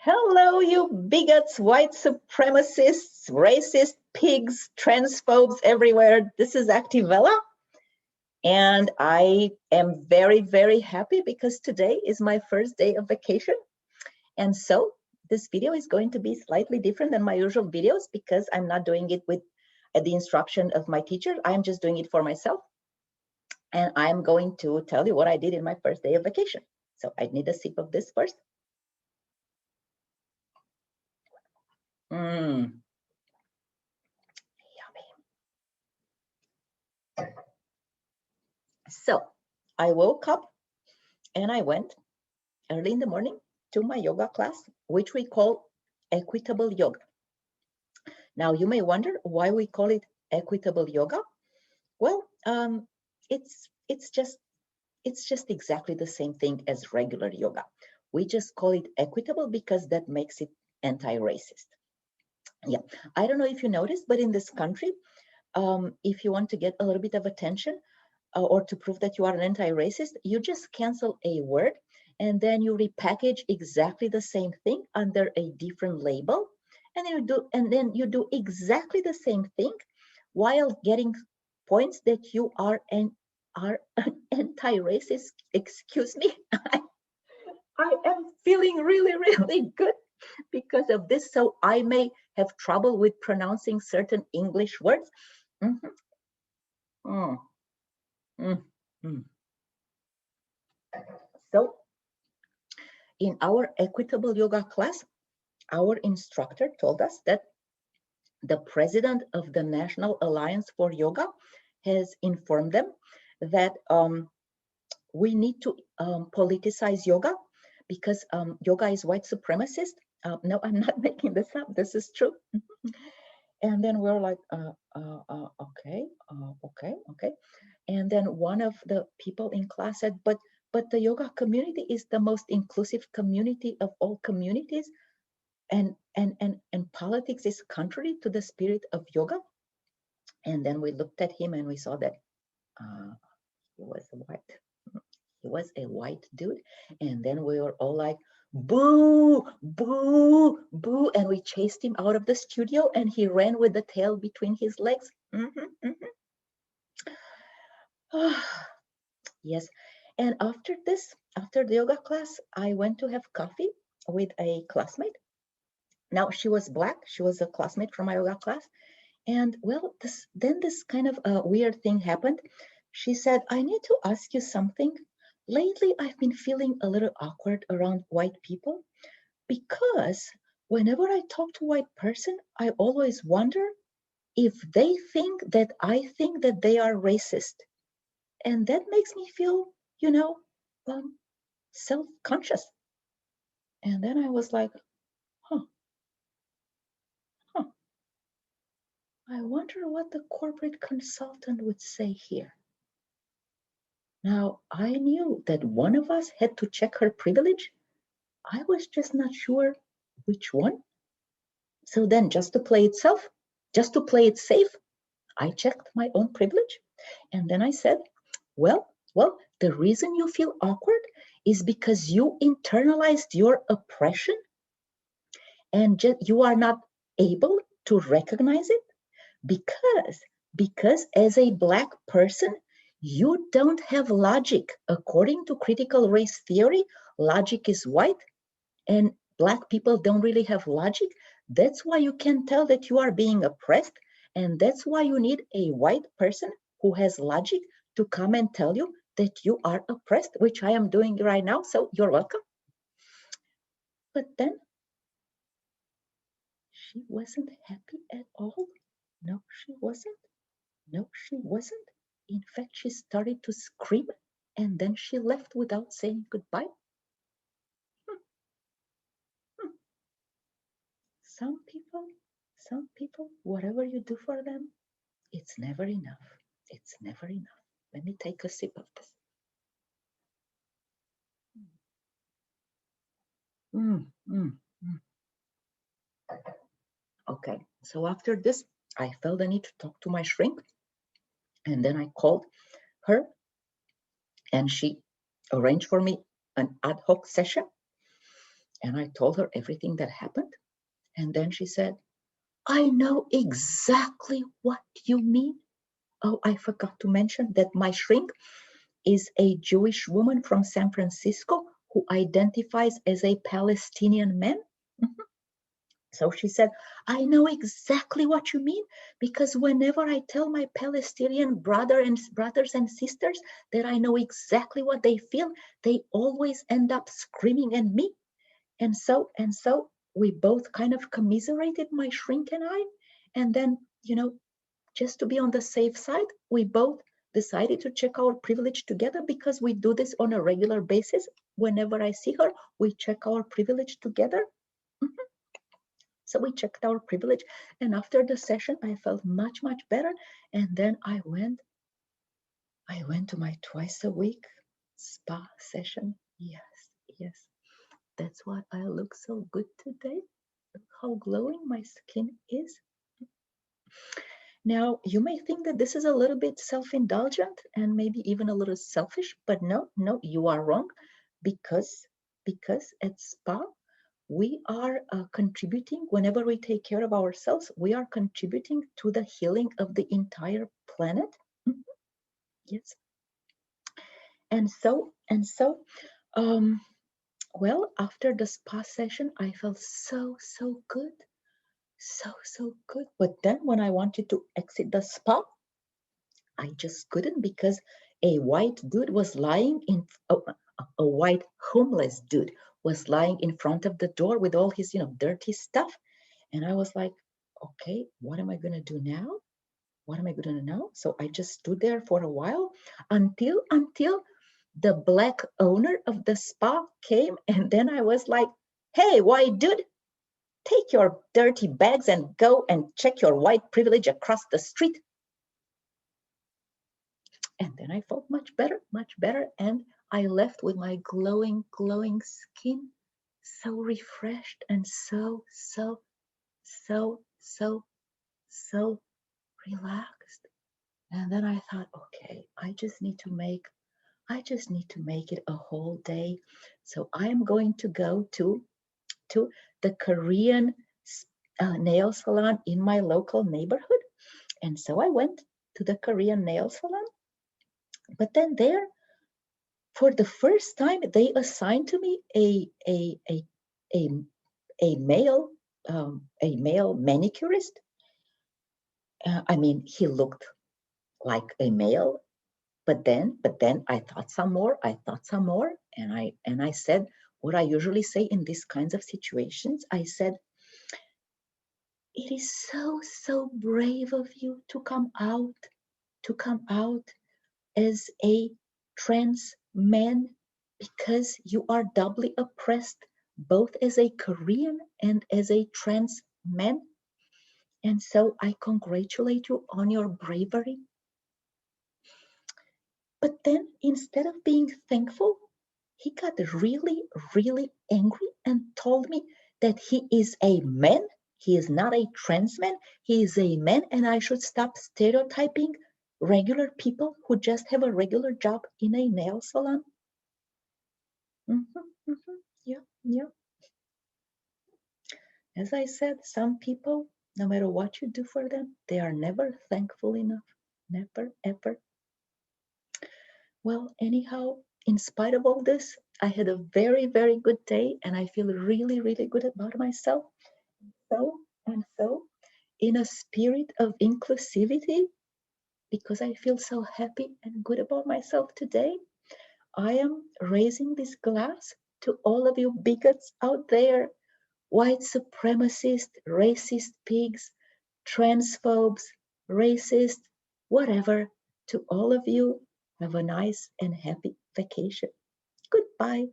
Hello, you bigots, white supremacists, racist pigs, transphobes everywhere. This is Activella, and I am very, very happy because today is my first day of vacation. And so this video is going to be slightly different than my usual videos because I'm not doing it with the instruction of my teacher. I'm just doing it for myself. And I'm going to tell you what I did in my first day of vacation. So I need a sip of this first. Yummy. So I woke up and I went early in the morning to my yoga class, which we call equitable yoga. Now you may wonder why we call it equitable yoga. Well, it's just exactly the same thing as regular yoga. We just call it equitable because that makes it anti-racist. Yeah, I don't know if you noticed, but in this country, if you want to get a little bit of attention or to prove that you are an anti-racist, you just cancel a word and then you repackage exactly the same thing under a different label, and then you do exactly the same thing while getting points that you are an anti-racist. Excuse me. I am feeling really, really good because of this. So I may have trouble with pronouncing certain English words. So in our equitable yoga class, our instructor told us that the president of the National Alliance for Yoga has informed them that we need to politicize yoga because yoga is white supremacist. No, I'm not making this up. This is true. And then we're like, okay. And then one of the people in class said, but the yoga community is the most inclusive community of all communities. And politics is contrary to the spirit of yoga. And then we looked at him and we saw that he was a white dude. And then we were all like, boo, boo, boo. And we chased him out of the studio and he ran with the tail between his legs. Yes. And after the yoga class, I went to have coffee with a classmate. Now she was Black. She was a classmate from my yoga class. And well, this kind of a weird thing happened. She said, I need to ask you something. Lately, I've been feeling a little awkward around white people because whenever I talk to a white person, I always wonder if they think that I think that they are racist. And that makes me feel, self-conscious. And then I was like, I wonder what the corporate consultant would say here. Now, I knew that one of us had to check her privilege. I was just not sure which one. So then just to play it safe, I checked my own privilege. And then I said, well, the reason you feel awkward is because you internalized your oppression and you are not able to recognize it because as a Black person, you don't have logic. According to critical race theory, logic is white and Black people don't really have logic. That's why you can tell that you are being oppressed. And that's why you need a white person who has logic to come and tell you that you are oppressed, which I am doing right now. So you're welcome. But then she wasn't happy at all. No, she wasn't. No, she wasn't. In fact, she started to scream and then she left without saying goodbye. Some people, whatever you do for them, it's never enough. It's never enough. Let me take a sip of this. Okay, so after this, I felt the need to talk to my shrink. And then I called her and she arranged for me an ad hoc session. And I told her everything that happened. And then she said, I know exactly what you mean. Oh, I forgot to mention that my shrink is a Jewish woman from San Francisco who identifies as a Palestinian man. Mhm. So she said, I know exactly what you mean, because whenever I tell my Palestinian brothers and sisters that I know exactly what they feel, they always end up screaming at me. And so we both kind of commiserated, my shrink and I. And then, just to be on the safe side, we both decided to check our privilege together, because we do this on a regular basis. Whenever I see her, we check our privilege together. Mhm. So we checked our privilege. And after the session, I felt much, much better. And then I went to my twice a week spa session. Yes, yes. That's why I look so good today. Look how glowing my skin is. Now, you may think that this is a little bit self-indulgent and maybe even a little selfish, but no, you are wrong, because at spa, we are contributing, whenever we take care of ourselves, we are contributing to the healing of the entire planet. Mhm. Yes. And so, well, after the spa session, I felt so, so good. So good. But then when I wanted to exit the spa, I just couldn't, because a white dude was lying in a white homeless dude was lying in front of the door with all his dirty stuff. And I was like, okay, what am I gonna do now? What am I gonna do now? So I just stood there for a while until the black owner of the spa came. And then I was like, hey, white dude, take your dirty bags and go and check your white privilege across the street. And then I felt much better. And I left with my glowing skin, so refreshed and so relaxed. And then I thought, okay, I just need to make it a whole day. So I am going to go to the Korean nail salon in my local neighborhood. And so I went to the Korean nail salon. But then there, for the first time, they assigned to me a male manicurist. I mean, he looked like a male, but then I thought some more. And I said what I usually say in these kinds of situations. I said, it is so brave of you to come out as a trans man, because you are doubly oppressed, both as a Korean and as a trans man. And so I congratulate you on your bravery. But then, instead of being thankful, he got really angry and told me that he is a man. He is not a trans man. He is a man, and I should stop stereotyping regular people who just have a regular job in a nail salon. Yeah. As I said, some people, no matter what you do for them, they are never thankful enough. Never, ever. Well, anyhow, in spite of all this, I had a very good day, and I feel really good about myself. So, in a spirit of inclusivity, because I feel so happy and good about myself today, I am raising this glass to all of you bigots out there, white supremacists, racist pigs, transphobes, racist, whatever. To all of you, have a nice and happy vacation. Goodbye.